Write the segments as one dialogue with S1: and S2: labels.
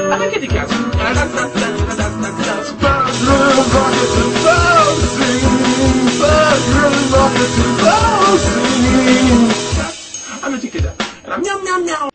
S1: I'm a kitty cat.
S2: Bedroom rocket to bouncing. Bedroom rocket to bouncing.
S1: I'm a kitty cat. And I'm meow meow meow.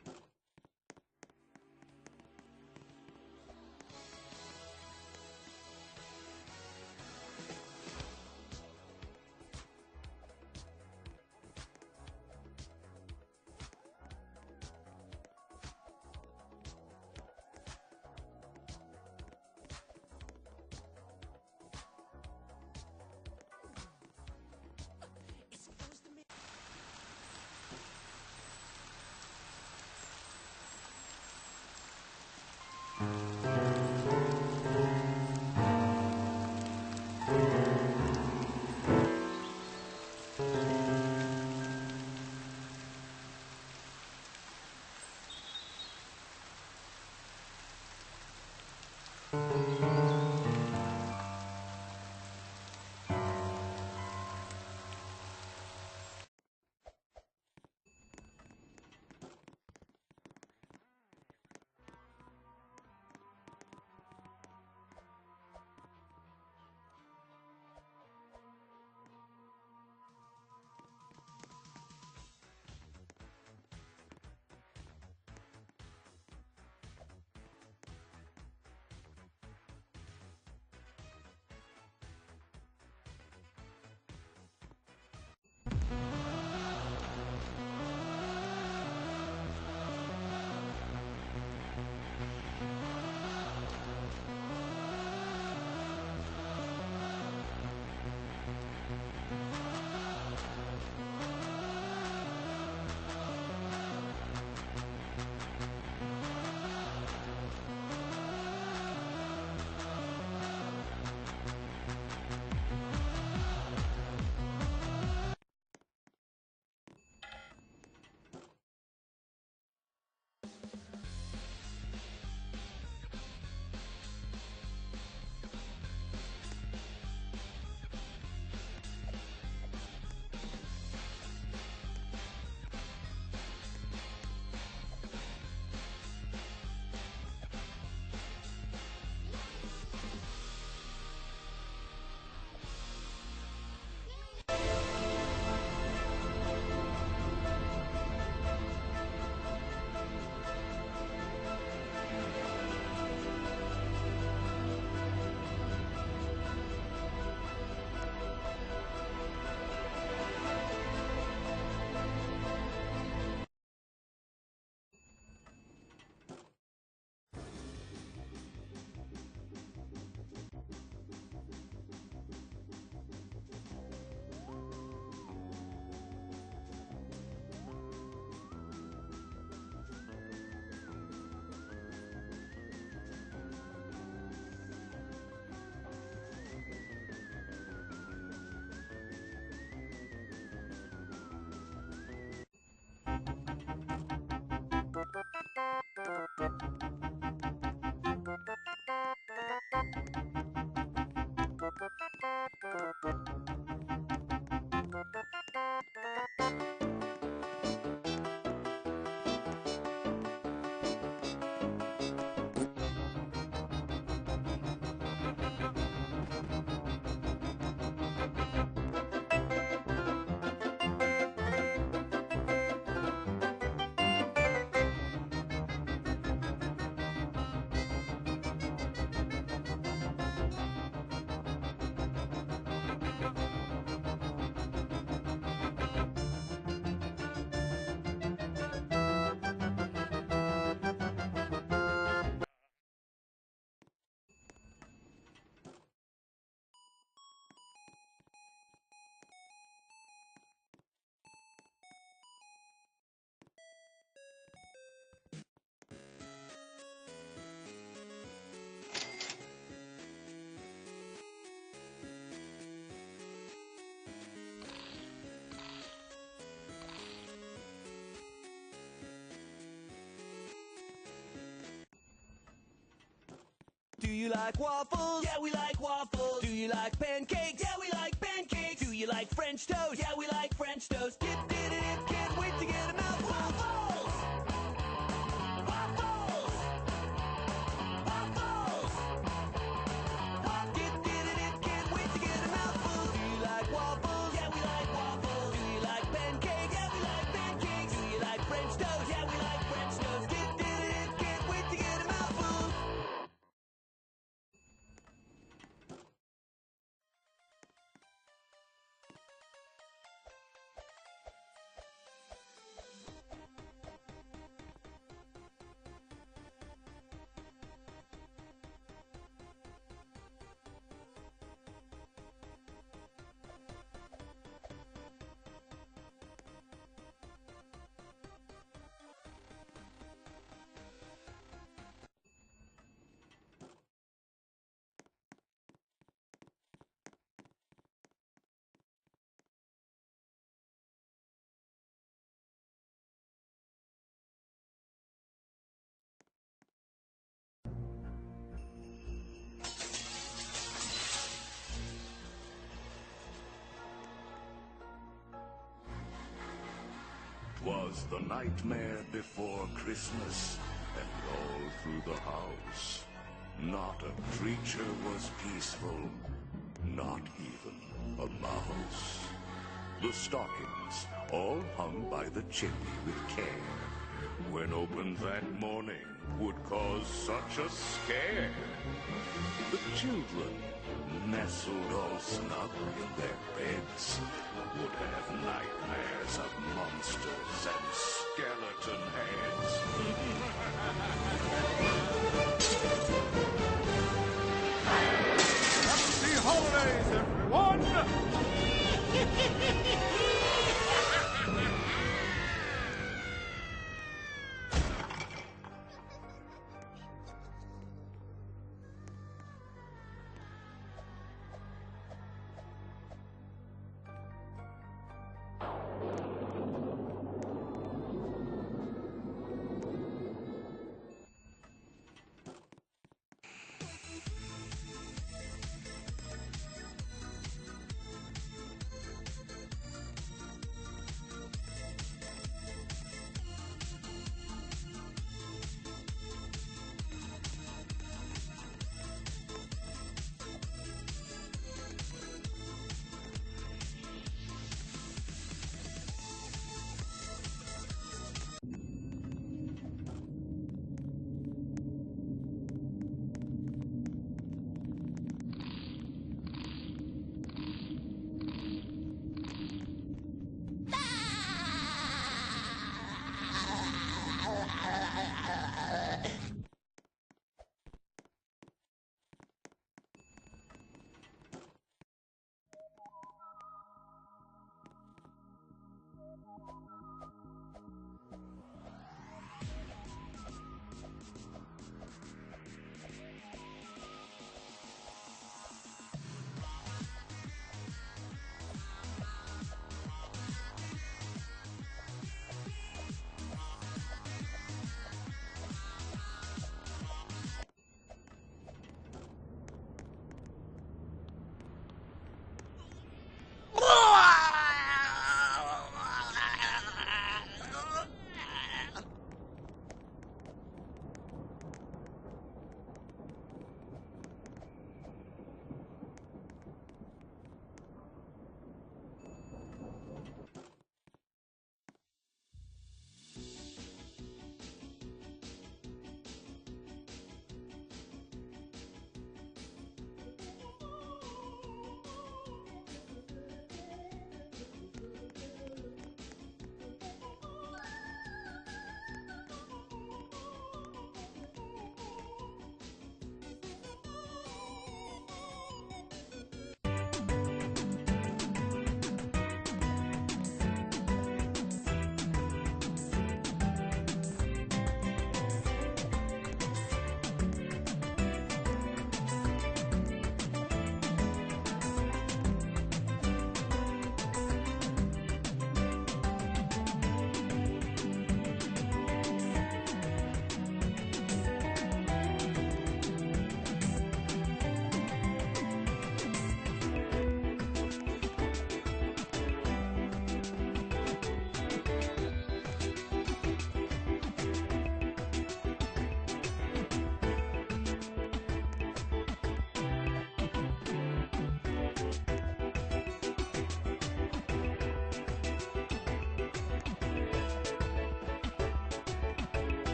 S3: Do you like waffles? Yeah, we like waffles. Do you like pancakes? Yeah, we like pancakes. Do you like French toast? Yeah, we like French toast. Dip, dip, dip, can't wait to get a mouthful. Waffles!
S2: was the nightmare before Christmas, and all through the house, not a creature was peaceful, not even a mouse. The stockings all hung by the chimney with care, when opened that morning, would cause such a scare. The children, nestled all snug in their beds, would have nightmares of monsters and skeleton heads.
S4: Happy holidays, everyone!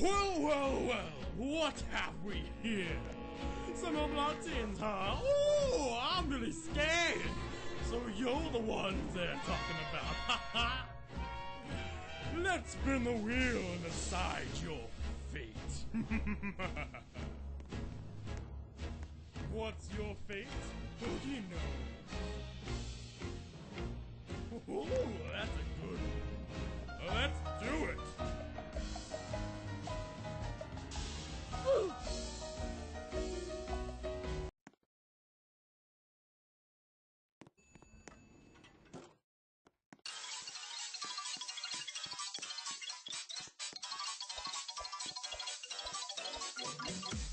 S5: Well, well, well, what have we here? Some Bloodtins, huh? Oh, I'm really scared. So you're the ones they're talking about, ha ha! Let's spin the wheel and decide your fate. what's your fate? Boogie knows. Ooh, that's a good one. Let's do it.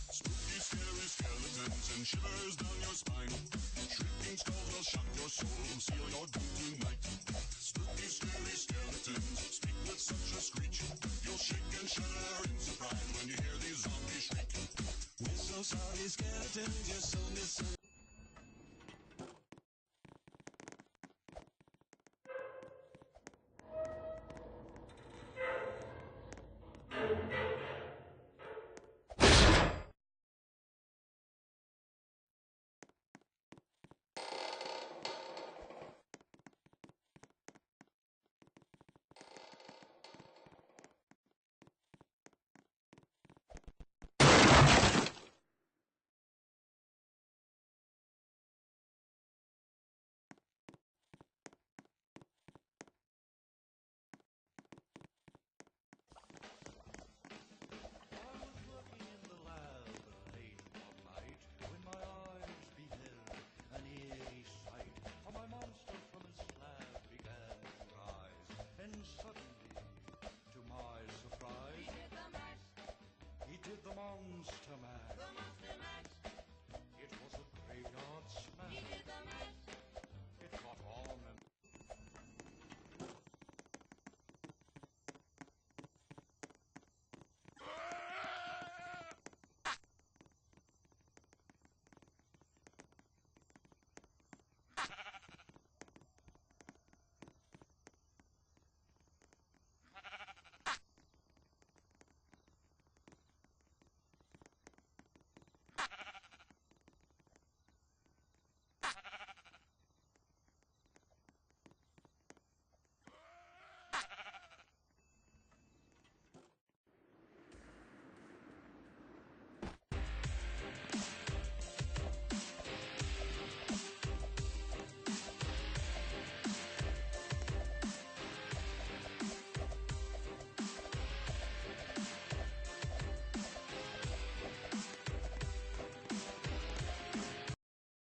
S2: Spooky, scary skeletons and shivers down your spine. Shrieking skulls will shock your soul, seal your doom tonight. Spooky, scary skeletons speak with such a screech. You'll shake and shudder in surprise when you hear these zombies shriek. We're so sorry, skeletons, you're so misunderstood.